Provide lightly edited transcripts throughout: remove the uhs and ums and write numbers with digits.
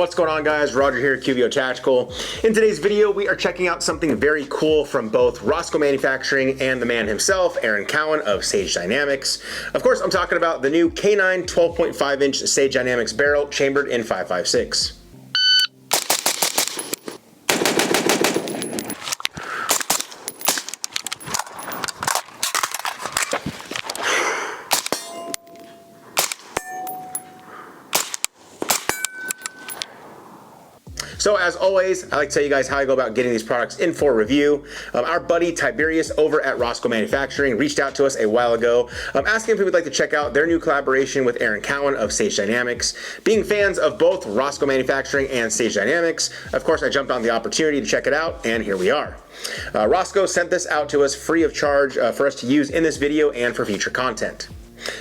What's going on, guys? Roger here at QVO Tactical. In today's video, we are checking out something very cool from both Rosco Manufacturing and the man himself, Aaron Cowan of Sage Dynamics. Of course, I'm talking about the new K9 12.5-inch Sage Dynamics barrel chambered in 5.56. So as always, I like to tell you guys how I go about getting these products in for review. Our buddy Tiberius over at Rosco Manufacturing reached out to us a while ago, asking if we would like to check out their new collaboration with Aaron Cowan of Sage Dynamics. Being fans of both Rosco Manufacturing and Sage Dynamics, of course I jumped on the opportunity to check it out, and here we are. Rosco sent this out to us free of charge for us to use in this video and for future content.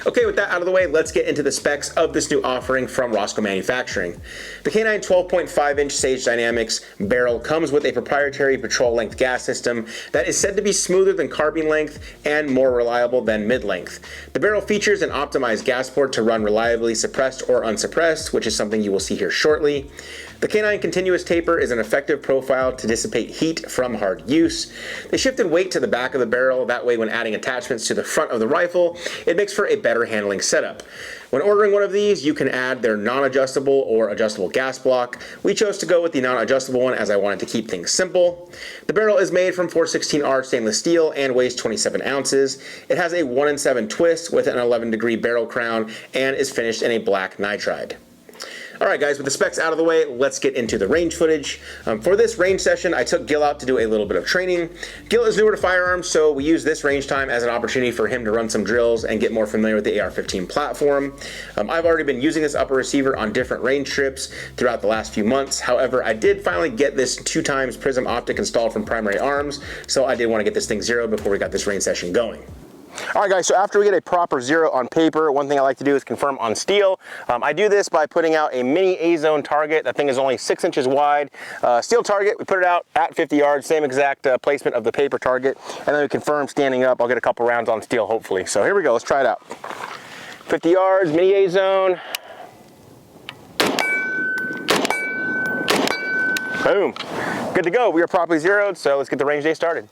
Okay, with that out of the way, let's get into the specs of this new offering from Rosco Manufacturing. The K9 12.5-inch Sage Dynamics barrel comes with a proprietary patrol length gas system that is said to be smoother than carbine length and more reliable than mid-length. The barrel features an optimized gas port to run reliably suppressed or unsuppressed, which is something you will see here shortly. The K9 continuous taper is an effective profile to dissipate heat from hard use. They shifted weight to the back of the barrel, that way when adding attachments to the front of the rifle, it makes for a better handling setup. When ordering one of these, you can add their non-adjustable or adjustable gas block. We chose to go with the non-adjustable one as I wanted to keep things simple. The barrel is made from 416R stainless steel and weighs 27 ounces. It has a 1-in-7 twist with an 11-degree barrel crown and is finished in a black nitride. Alright guys, with the specs out of the way, let's get into the range footage. For this range session, I took Gil out to do a little bit of training. Gil is newer to firearms, so we use this range time as an opportunity for him to run some drills and get more familiar with the AR-15 platform. I've already been using this upper receiver on different range trips throughout the last few months. However, I did finally get this 2x Prism optic installed from Primary Arms, so I did want to get this thing zeroed before we got this range session going. Alright guys, so after we get a proper zero on paper, one thing I like to do is confirm on steel. I do this by putting out a mini A-zone target. That thing is only 6 inches wide. Steel target, we put it out at 50 yards, same exact placement of the paper target, and then we confirm standing up. I'll get a couple rounds on steel hopefully. So here we go, let's try it out. 50 yards, mini A-zone. Boom. Good to go, we are properly zeroed, so let's get the range day started.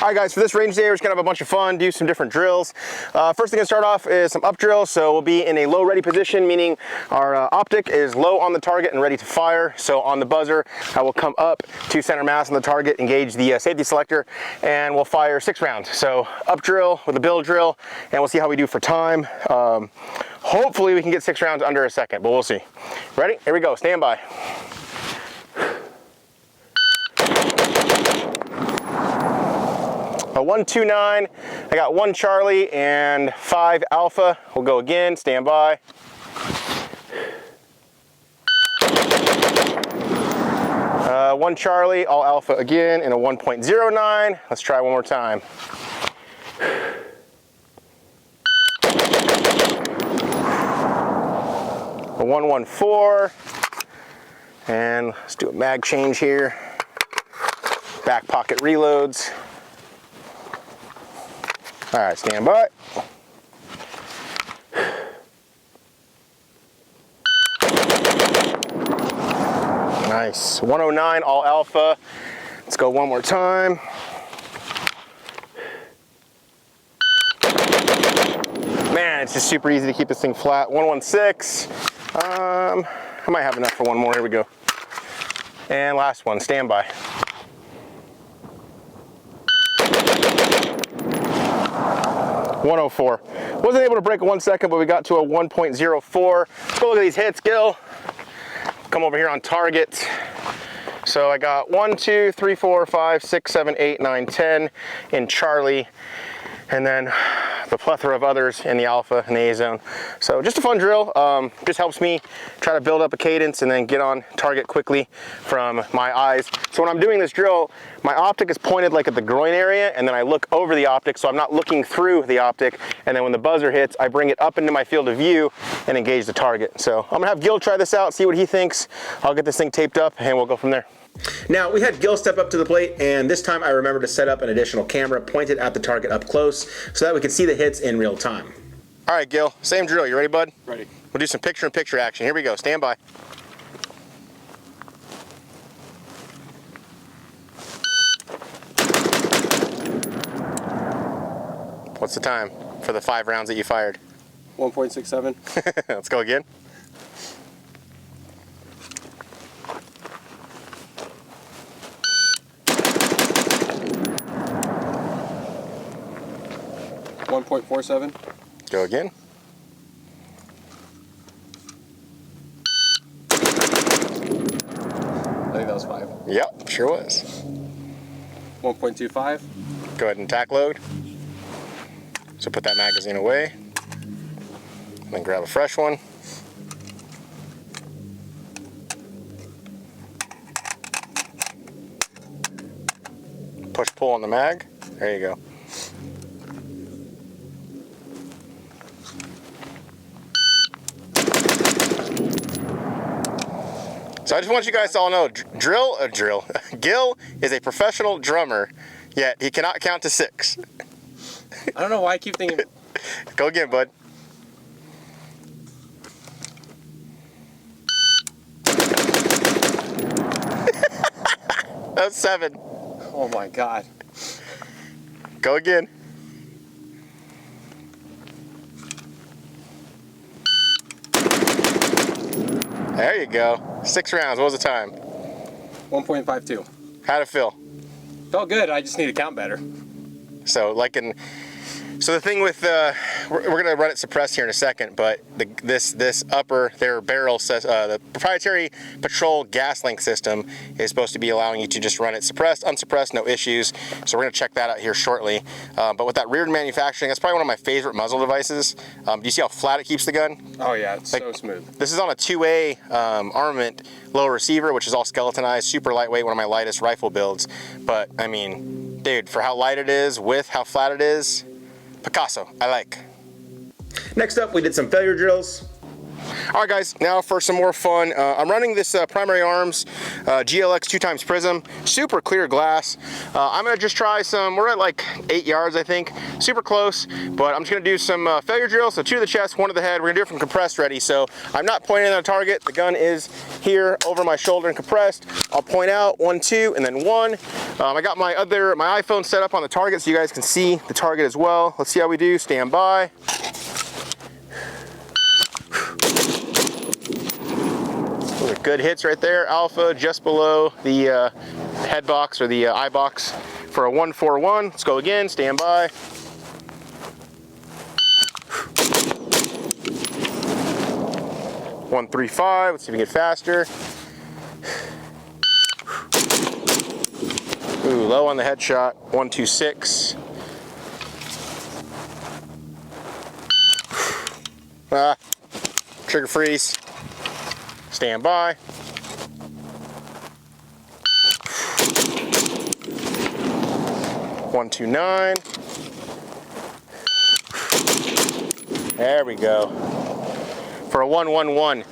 Alright guys, for this range day, we're just gonna have a bunch of fun, do some different drills. First thing to start off is some up drills. So we'll be in a low ready position, meaning our optic is low on the target and ready to fire. So on the buzzer, I will come up to center mass on the target, engage the safety selector, and we'll fire 6 rounds. So up drill with a bill drill, and we'll see how we do for time. Hopefully we can get 6 rounds under a second, but we'll see. Ready? Here we go, stand by. A 129, I got 1 Charlie and 5 Alpha. We'll go again, stand by. One Charlie, all Alpha again in a 1.09. Let's try one more time. A 114, and let's do a mag change here. Back pocket reloads. All right, stand by. Nice, 109, all Alpha. Let's go one more time. Man, it's just super easy to keep this thing flat. 116. I might have enough for one more, here we go. And last one, stand by. 104. Wasn't able to break a 1 second, but we got to a 1.04. Let's go look at these hits, Gil. Come over here on target. So I got 1, 2, 3, 4, 5, 6, 7, 8, 9, 10 in Charlie, and then the plethora of others in the Alpha and the A-zone. So just a fun drill. Just helps me try to build up a cadence and then get on target quickly from my eyes. So when I'm doing this drill, my optic is pointed like at the groin area, and then I look over the optic, so I'm not looking through the optic. And then when the buzzer hits, I bring it up into my field of view and engage the target. So I'm gonna have Gil try this out, see what he thinks. I'll get this thing taped up and we'll go from there. Now, we had Gil step up to the plate, and this time I remembered to set up an additional camera pointed at the target up close so that we could see the hits in real time. All right, Gil, same drill. You ready, bud? Ready. We'll do some picture-in-picture action. Here we go. Stand by. What's the time for the 5 rounds that you fired? 1.67. Let's go again. .47. Go again. I think that was 5. Yep, sure was. 1.25. Go ahead and tack load. So put that magazine away. Then grab a fresh one. Push pull on the mag. There you go. So I just want you guys to all know, Gil is a professional drummer, yet he cannot count to 6. I don't know why I keep thinking. Go again, bud. That was 7. Oh my God. Go again. There you go. 6 rounds. What was the time? 1.52. How'd it feel? Felt good. I just need to count better. So the thing with we're gonna run it suppressed here in a second, but this upper their barrel says the proprietary Patrol gas link system is supposed to be allowing you to just run it suppressed, unsuppressed, no issues. So we're gonna check that out here shortly. But with that Reardon Manufacturing, that's probably one of my favorite muzzle devices. Do you see how flat it keeps the gun? Oh yeah, it's so smooth. This is on a 2A armament low receiver, which is all skeletonized, super lightweight, one of my lightest rifle builds. But I mean, dude, for how light it is, with how flat it is, Picasso, I like. Next up, we did some failure drills. All right, guys, now for some more fun. I'm running this Primary Arms GLX 2x Prism, super clear glass. I'm gonna just try some, we're at like 8 yards, I think, super close, but I'm just gonna do some failure drills, so 2 to the chest, 1 to the head. We're gonna do it from compressed ready, so I'm not pointing at a target. The gun is here over my shoulder and compressed. I'll point out 1, 2, and then 1. I got my iPhone set up on the target so you guys can see the target as well. Let's see how we do, stand by. Those are good hits right there. Alpha just below the head box or the eye box for a 141. Let's go again, stand by. .135, let's see if we can get faster. Ooh, low on the headshot, 126. Trigger freeze. Stand by. .129. There we go. For a 111.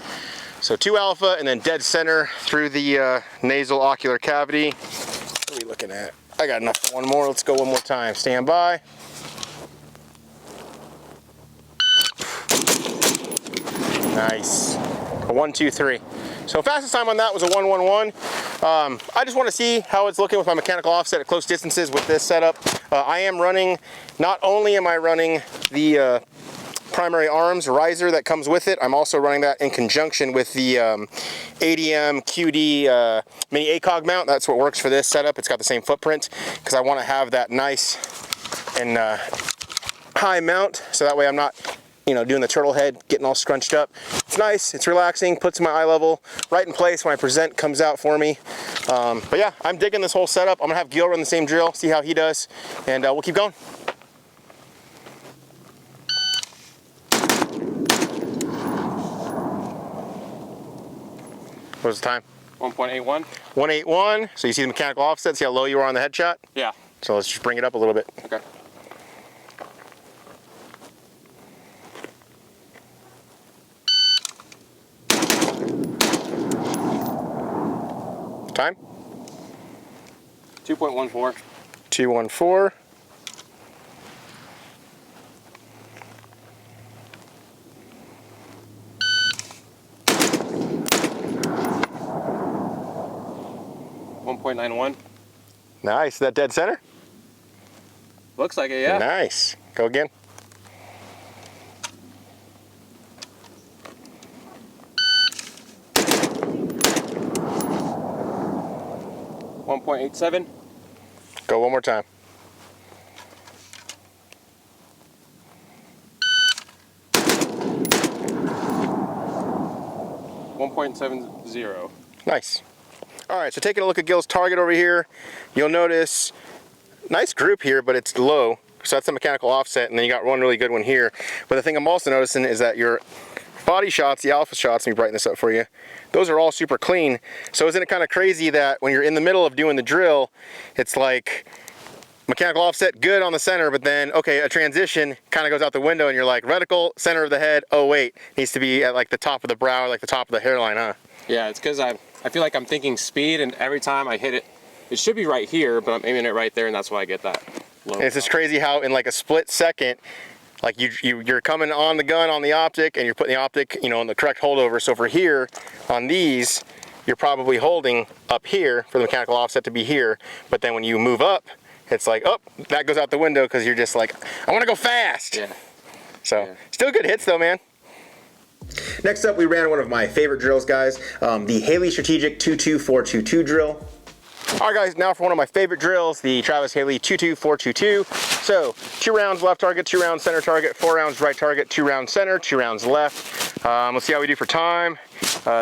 So 2 alpha and then dead center through the nasal ocular cavity. What are we looking at? I got enough for 1 more. Let's go 1 more time. Stand by. Nice. A 123. So fastest time on that was a 111. I just want to see how it's looking with my mechanical offset at close distances with this setup. I am running, not only am I running the Primary Arms riser that comes with it, I'm also running that in conjunction with the ADM QD mini ACOG mount. That's what works for this setup. It's got the same footprint because I want to have that nice and high mount, so that way I'm not, you know, doing the turtle head, getting all scrunched up. It's nice, it's relaxing, puts my eye level right in place when I present, comes out for me. But yeah, I'm digging this whole setup. I'm gonna have Gil run the same drill, see how he does, and we'll keep going. What was the time? 1.81. 181. So you see the mechanical offset, see how low you are on the headshot? Yeah. So let's just bring it up a little bit. Okay. Time? 2.14. 214. .91. Nice. Is that dead center? Looks like it, yeah. Nice. Go again. .87. Go one more time. 1.70. Nice. All right, so taking a look at Gil's target over here, you'll notice nice group here, but it's low. So that's the mechanical offset, and then you got one really good one here. But the thing I'm also noticing is that your body shots, the alpha shots, let me brighten this up for you, those are all super clean. So isn't it kind of crazy that when you're in the middle of doing the drill, it's like mechanical offset good on the center, but then, okay, a transition kind of goes out the window and you're like, reticle, center of the head, oh wait, needs to be at like the top of the brow, like the top of the hairline, huh? Yeah, it's because I feel like I'm thinking speed, and every time I hit it, it should be right here, but I'm aiming it right there, and that's why I get that low. And it's just crazy how in like a split second, like you're coming on the gun on the optic and you're putting the optic, you know, in the correct holdover. So for here, on these, you're probably holding up here for the mechanical offset to be here. But then when you move up, it's like, oh, that goes out the window because you're just like, I want to go fast. Yeah. So Yeah. still good hits though, man. Next up, we ran one of my favorite drills, guys, the Haley Strategic 22422 drill. All right, guys, now for one of my favorite drills, the Travis Haley 22422. So 2 rounds left target, 2 rounds center target, 4 rounds right target, 2 rounds center, 2 rounds left. Let's see how we do for time.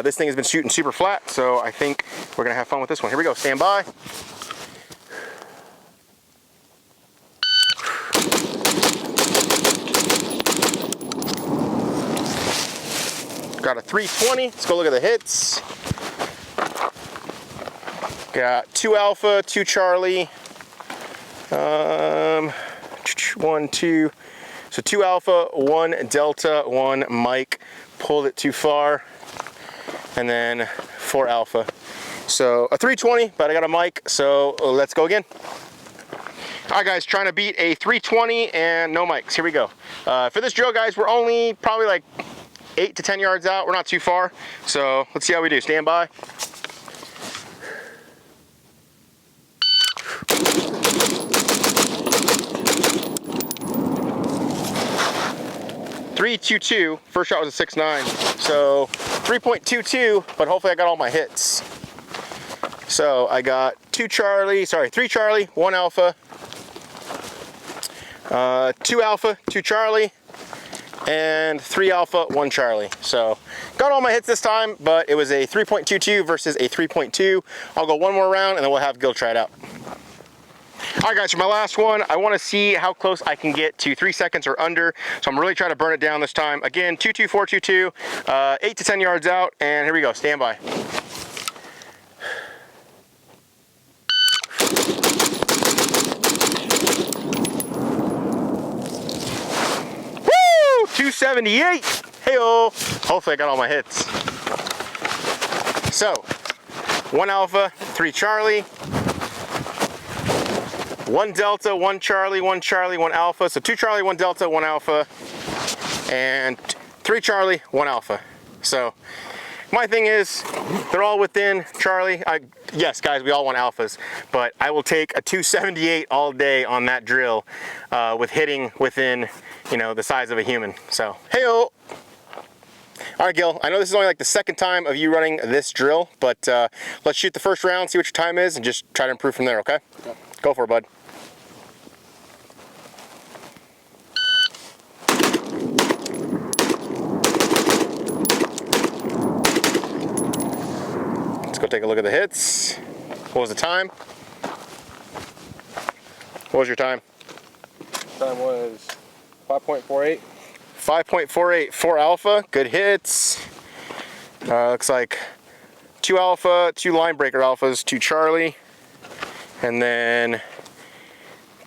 This thing has been shooting super flat, so I think we're gonna have fun with this one. Here we go, stand by. Got a 320, let's go look at the hits. Got 2 Alpha, 2 Charlie, 1, 2, so 2 Alpha, 1 Delta, 1 Mike, pulled it too far, and then 4 Alpha. So a 320, but I got a Mike, so let's go again. All right, guys, trying to beat a 320 and no mics. Here we go. For this drill, guys, we're only probably like 8 to 10 yards out. We're not too far, so let's see how we do. Stand by. .322. First shot was a 6.9, so 3.22. But hopefully I got all my hits. So I got 3 Charlie, 1 Alpha, 2 Alpha, 2 Charlie, and 3 Alpha, 1 Charlie. So got all my hits this time, but it was a 3.22 versus a 3.2. I'll go one more round and then we'll have Gil try it out. All right, guys, for my last one, I want to see how close I can get to 3 seconds or under. So I'm really trying to burn it down this time. Again, 22422, 8 to 10 yards out, and here we go. Stand by. Woo! 278. Hey-oh. Hopefully I got all my hits. So 1 Alpha, 3 Charlie, 1 Delta, 1 Charlie, 1 Charlie, 1 Alpha. So 2 Charlie, 1 Delta, 1 Alpha, and 3 Charlie, 1 Alpha. So my thing is, they're all within Charlie. Yes, guys, we all want alphas, but I will take a 278 all day on that drill with hitting within, you know, the size of a human. So, hey-oh. All right, Gil, I know this is only like the second time of you running this drill, but let's shoot the first round, see what your time is, and just try to improve from there, okay? Okay. Go for it, bud. Let's go take a look at the hits. What was the time? What was your time? Time was 5.48. 5.48, 4 Alpha, good hits. Looks like 2 Alpha, 2 line breaker Alphas, 2 Charlie, and then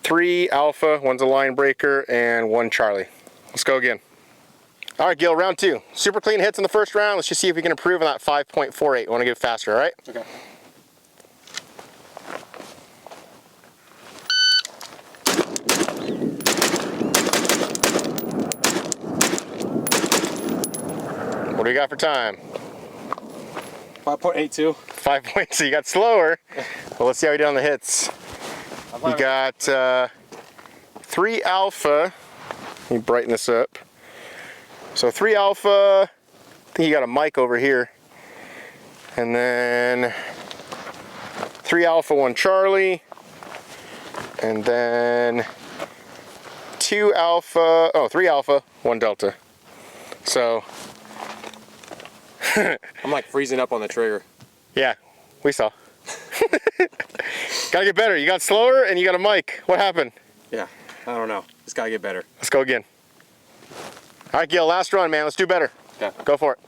3 Alpha, 1's a line breaker, and 1 Charlie. Let's go again. All right, Gil, round 2. Super clean hits in the first round. Let's just see if we can improve on that 5.48. I want to get faster, all right? Okay. What do we got for time? 5.82. 5 points, so you got slower. Well, let's see how we did on the hits. You got 3 Alpha, Let me brighten this up. So 3 Alpha, I think you got a mic over here. And then 3 Alpha, 1 Charlie. And then 2 Alpha, oh, 3 Alpha, 1 Delta. So. I'm like freezing up on the trigger. Yeah, we saw. Gotta get better. You got slower and you got a mic. What happened? Yeah, I don't know. It's gotta get better. Let's go again. All right, Gil, last run, man. Let's do better. Okay. Go for it.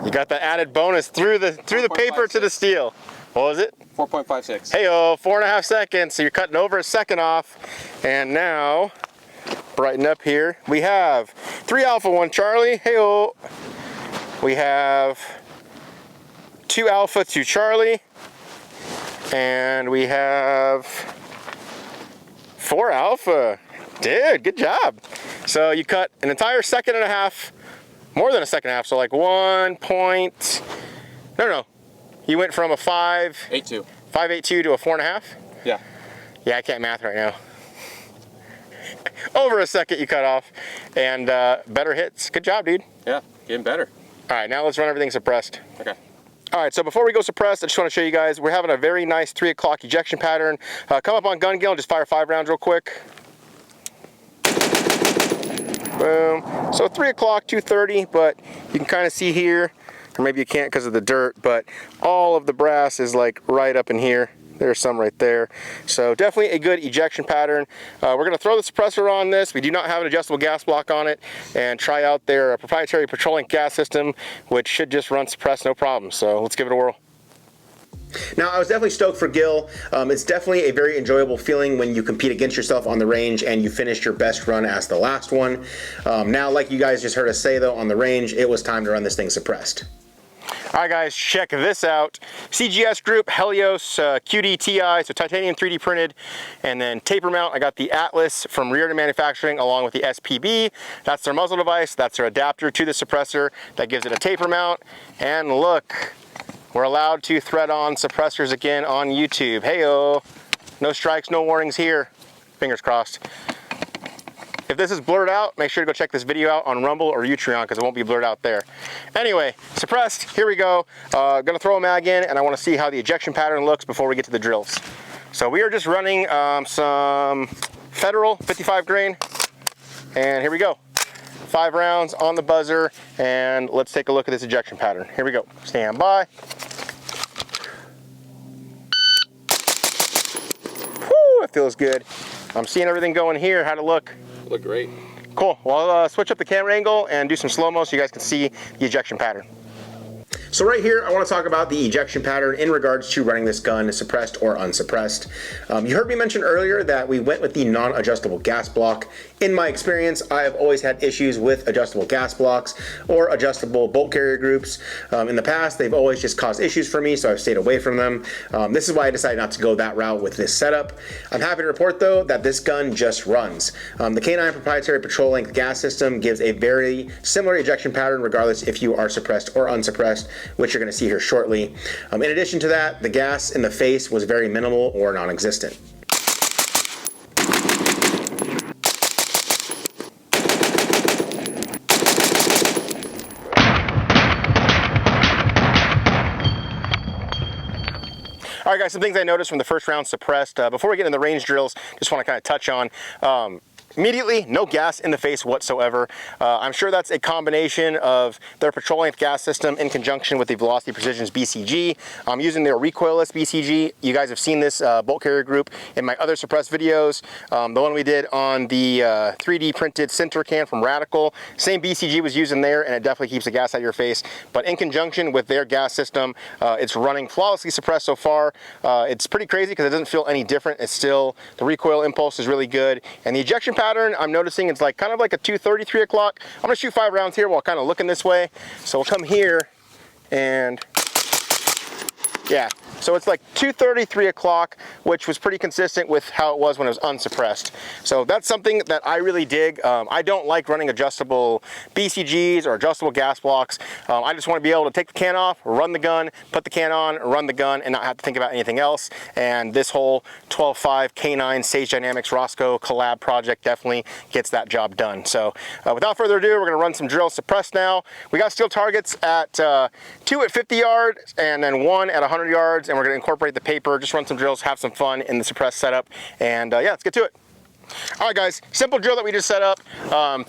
You got that added bonus through the paper to the steel. What was it? 4.56. Hey-oh, 4.5 seconds. So you're cutting over a second off. And now, brighten up here. We have 3 Alpha, 1 Charlie. Hey-oh. We have 2 Alpha, 2 Charlie. And we have 4 Alpha. Dude, good job. So you cut an entire second and a half, more than a second and a half. So like 1 point, no. You went from a 5.82 to a 4.5? Yeah. Yeah, I can't math right now. Over a second you cut off, and better hits. Good job, dude. Yeah, getting better. All right, now let's run everything suppressed. Okay. All right, so before we go suppressed, I just want to show you guys, we're having a very nice 3 o'clock ejection pattern. Come up on gun, Gil, and just fire 5 rounds real quick. Boom. So 3 o'clock, 2:30, but you can kind of see here, or maybe you can't because of the dirt, but all of the brass is like right up in here. There's some right there. So definitely a good ejection pattern. We're going to throw the suppressor on this. We do not have an adjustable gas block on it, and try out their proprietary petroleum gas system, which should just run suppressed no problem. So let's give it a whirl. Now, I was definitely stoked for Gil. It's definitely a very enjoyable feeling when you compete against yourself on the range and you finished your best run as the last one. Now, like you guys just heard us say though, on the range, it was time to run this thing suppressed. All right, guys, check this out. CGS Group, Helios, QD-TI, so titanium 3D printed, and then taper mount. I got the Atlas from Rosco Manufacturing along with the SPB. That's their muzzle device. That's their adapter to the suppressor. That gives it a taper mount. And look, we're allowed to thread on suppressors again on YouTube. Hey-oh, no strikes, no warnings here. Fingers crossed. If this is blurred out, make sure to go check this video out on Rumble or Utreon because it won't be blurred out there. Anyway, suppressed, here we go. Gonna throw a mag in, and I wanna see how the ejection pattern looks before we get to the drills. So we are just running some Federal 55 grain, and here we go. 5 rounds on the buzzer, and let's take a look at this ejection pattern. Here we go, stand by. Whew, it feels good. I'm seeing everything going here. How'd it look? Look great. Cool. Well, I'll switch up the camera angle and do some slow-mo so you guys can see the ejection pattern. So right here, I want to talk about the ejection pattern in regards to running this gun suppressed or unsuppressed. You heard me mention earlier that we went with the non-adjustable gas block. In my experience, I have always had issues with adjustable gas blocks or adjustable bolt carrier groups. In the past, they've always just caused issues for me, so I've stayed away from them. This is why I decided not to go that route with this setup. I'm happy to report though that this gun just runs. The K9 proprietary patrol length gas system gives a very similar ejection pattern regardless if you are suppressed or unsuppressed, which you're going to see here shortly. In addition to that, the gas in the face was very minimal or non-existent. All right, guys, some things I noticed from the first round suppressed. Before we get into the range drills, just want to kind of touch on immediately, no gas in the face whatsoever. I'm sure that's a combination of their patrol length gas system in conjunction with the Velocity Precision's BCG. I'm using their recoilless BCG. You guys have seen this bolt carrier group in my other suppressed videos. The one we did on the 3D printed center can from Radical. Same BCG was used in there, and it definitely keeps the gas out of your face. But in conjunction with their gas system, it's running flawlessly suppressed so far. It's pretty crazy because it doesn't feel any different. It's still, the recoil impulse is really good. And the ejection pattern, I'm noticing it's like kind of like a 2:30, 3 o'clock. I'm gonna shoot 5 rounds here while kind of looking this way. So we'll come here and yeah, So it's like 2:30, 3 o'clock, which was pretty consistent with how it was when it was unsuppressed. So that's something that I really dig. I don't like running adjustable BCGs or adjustable gas blocks. I just want to be able to take the can off, run the gun, put the can on, run the gun, and not have to think about anything else. And this whole 12.5 K9 Sage Dynamics Rosco collab project definitely gets that job done. So without further ado, we're going to run some drills suppressed now. We got steel targets at 2 at 50 yards and then 1 at 100 yards, and we're going to incorporate the paper, just run some drills, have some fun in the suppressed setup, and yeah, let's get to it. All right, guys, simple drill that we just set up.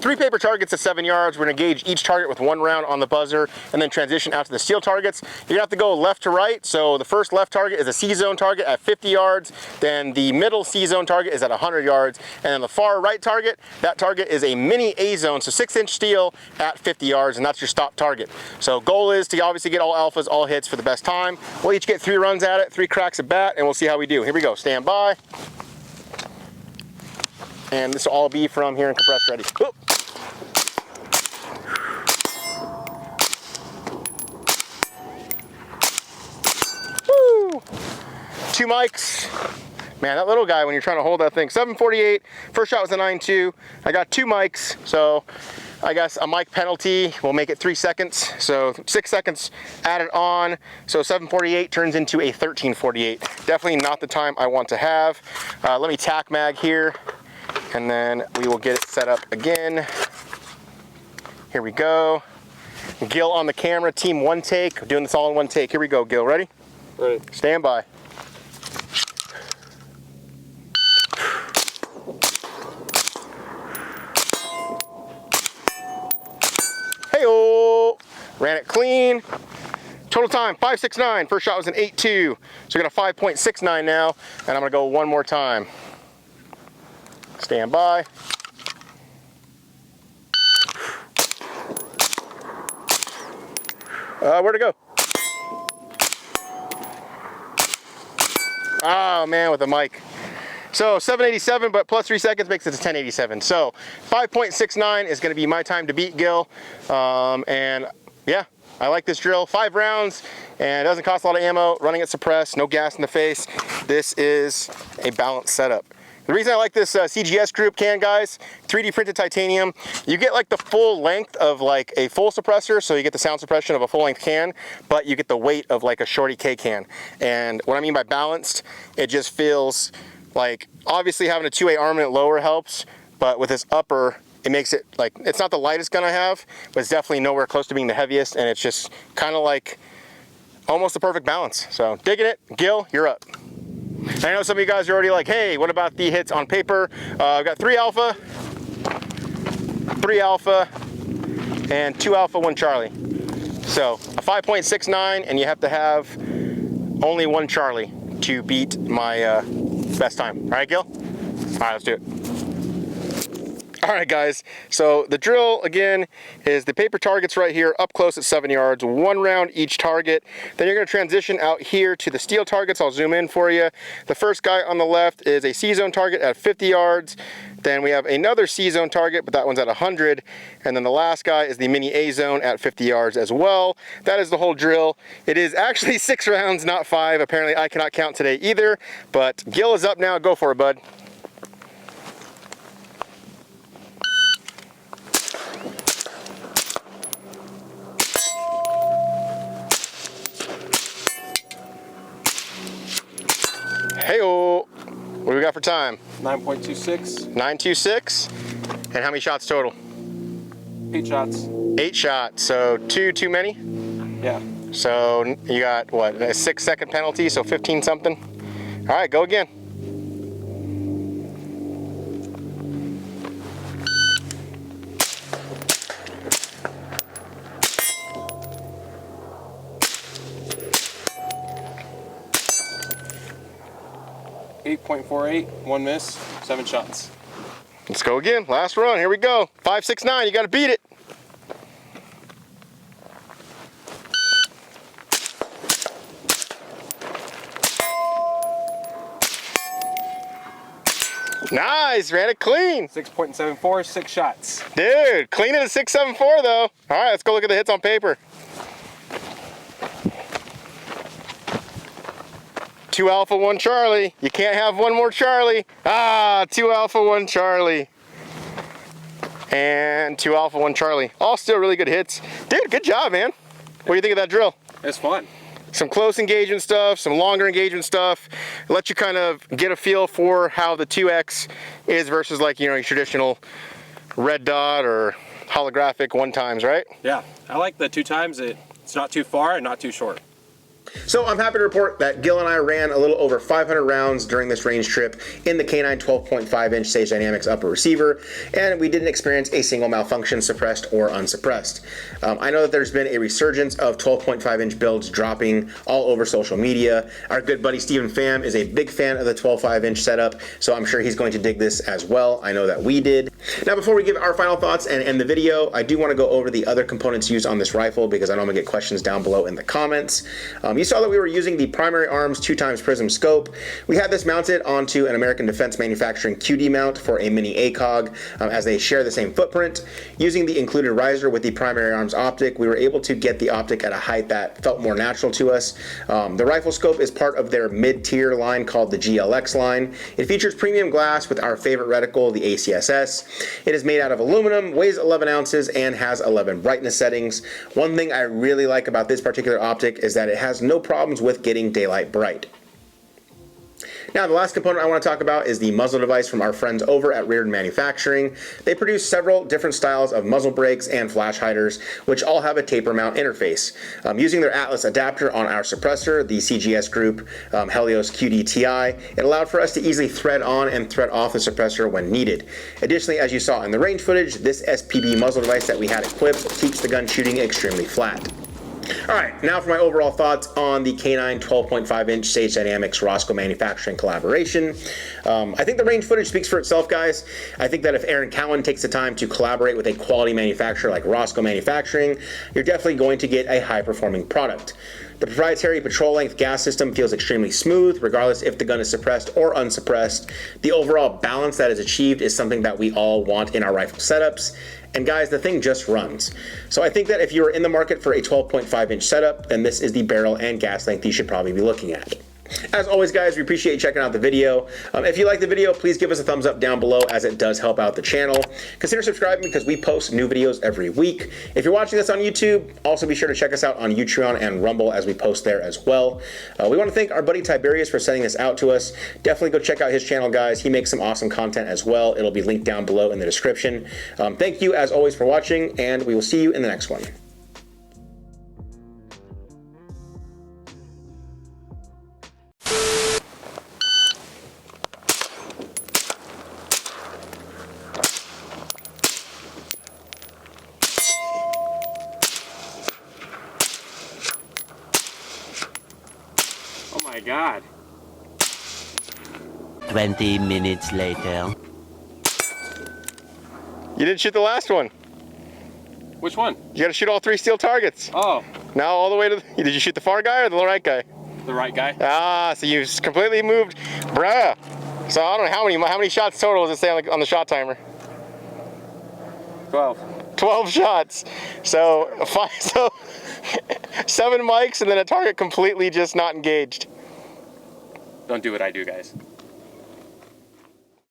3 paper targets at 7 yards. We're gonna gauge each target with 1 round on the buzzer and then transition out to the steel targets. You're gonna have to go left to right. So the first left target is a C-zone target at 50 yards. Then the middle C-zone target is at 100 yards. And then the far right target, that target is a mini A-zone, so 6-inch steel at 50 yards, and that's your stop target. So goal is to obviously get all alphas, all hits for the best time. We'll each get 3 runs at it, 3 cracks at bat, and we'll see how we do. Here we go, stand by. And this will all be from here in compressed ready. Whoop. Woo! 2 mics. Man, that little guy, when you're trying to hold that thing. 748, first shot was a 9.2. I got 2 mics, so I guess a mic penalty will make it 3 seconds. So 6 seconds added on. So 748 turns into a 1348. Definitely not the time I want to have. Let me tack mag here, and then we will get it set up again. Here we go. Gil on the camera, team 1 take. We're doing this all in 1 take. Here we go, Gil. Ready? Ready. Stand by. Hey-oh! Ran it clean. Total time, 5.69. First shot was an 8.2. So we got a 5.69 now, and I'm gonna go 1 more time. Stand by. Where'd it go? Oh man, with the mic. So 787, but plus 3 seconds makes it to 1087. So 5.69 is going to be my time to beat Gil. And yeah, I like this drill. 5 rounds, and it doesn't cost a lot of ammo. Running it suppressed, no gas in the face. This is a balanced setup. The reason I like this CGS group can, guys, 3D printed titanium, you get like the full length of like a full suppressor, so you get the sound suppression of a full length can, but you get the weight of like a Shorty K can. And what I mean by balanced, it just feels like, obviously having a 2A armament lower helps, but with this upper, it makes it like, it's not the lightest gun I have, but it's definitely nowhere close to being the heaviest, and it's just kind of like almost the perfect balance. So digging it. Gil, you're up. I know some of you guys are already like, hey, what about the hits on paper? I've got 3 alpha, 3 alpha, and 2 alpha, 1 Charlie. So a 5.69, and you have to have only 1 Charlie to beat my best time. All right, Gil? All right, let's do it. All right, guys, so the drill again is the paper targets right here up close at 7 yards, 1 round each target. Then you're going to transition out here to the steel targets. I'll zoom in for you. The first guy on the left is a C-zone target at 50 yards. Then we have another C-zone target, but that one's at 100. And then the last guy is the mini A-zone at 50 yards as well. That is the whole drill. It is actually 6 rounds, not 5. Apparently I cannot count today either, but Gil is up now. Go for it, bud. Hey-oh. What do we got for time? 9.26. 9.26. And how many shots total? 8 shots. 8 shots. So 2 too many? Yeah. So you got, what, a 6-second penalty, so 15 something? All right, go again. .48, 1 miss, 7 shots. Let's go again. Last run. Here we go. 5.69. You got to beat it. Nice. Ran it clean. 6.74, 6 shots. Dude, clean it at 6.74 though. All right, let's go look at the hits on paper. 2 Alpha 1 Charlie. You can't have one more Charlie. Ah, 2 Alpha 1 Charlie. And 2 Alpha 1 Charlie. All still really good hits. Dude, good job, man. What do you think of that drill? It's fun. Some close engagement stuff, some longer engagement stuff. Let you kind of get a feel for how the 2X is versus like, you know, your traditional red dot or holographic 1x, right? Yeah, I like the 2x. It's not too far and not too short. So I'm happy to report that Gil and I ran a little over 500 rounds during this range trip in the K9 12.5-inch Sage Dynamics upper receiver, and we didn't experience a single malfunction, suppressed or unsuppressed. I know that there's been a resurgence of 12.5-inch builds dropping all over social media. Our good buddy Stephen Pham is a big fan of the 12.5-inch setup, so I'm sure he's going to dig this as well. I know that we did. Now, before we give our final thoughts and end the video, I do want to go over the other components used on this rifle because I know I'm going to get questions down below in the comments. You saw that we were using the Primary Arms 2x Prism scope. We had this mounted onto an American Defense Manufacturing QD mount for a mini ACOG as they share the same footprint. Using the included riser with the Primary Arms optic, we were able to get the optic at a height that felt more natural to us. The rifle scope is part of their mid-tier line called the GLX line. It features premium glass with our favorite reticle, the ACSS. It is made out of aluminum, weighs 11 ounces, and has 11 brightness settings. One thing I really like about this particular optic is that it has no problems with getting daylight bright. Now, the last component I want to talk about is the muzzle device from our friends over at Reardon Manufacturing. They produce several different styles of muzzle brakes and flash hiders, which all have a taper mount interface. Using their Atlas adapter on our suppressor, the CGS Group Helios QD-TI, it allowed for us to easily thread on and thread off the suppressor when needed. Additionally, as you saw in the range footage, this SPB muzzle device that we had equipped keeps the gun shooting extremely flat. Alright, now for my overall thoughts on the K9 12.5-inch Sage Dynamics Rosco Manufacturing collaboration. I think the range footage speaks for itself, guys. I think that if Aaron Cowan takes the time to collaborate with a quality manufacturer like Rosco Manufacturing, you're definitely going to get a high-performing product. The proprietary patrol-length gas system feels extremely smooth, regardless if the gun is suppressed or unsuppressed. The overall balance that is achieved is something that we all want in our rifle setups. And guys, the thing just runs. So I think that if you're in the market for a 12.5-inch setup, then this is the barrel and gas length you should probably be looking at. As always, guys, we appreciate you checking out the video. If you like the video, please give us a thumbs up down below, as it does help out the channel. Consider subscribing because we post new videos every week. If you're watching this on YouTube, also be sure to check us out on Utreon and Rumble, as we post there as well. We want to thank our buddy Tiberius for sending this out to us. Definitely go check out his channel, guys. He makes some awesome content as well. It'll be linked down below in the description. Thank you, as always, for watching, and we will see you in the next one. Oh my God. 20 minutes later. You didn't shoot the last one. Which one? You gotta shoot all 3 steel targets. Oh, Now all the way to did you shoot the far guy or the right guy? the right guy. Ah, so you've completely moved. Bruh. So I don't know how many shots total does it say on the shot timer? 12. 12 shots. So 7 mics and then a target completely just not engaged. Don't do what I do, guys.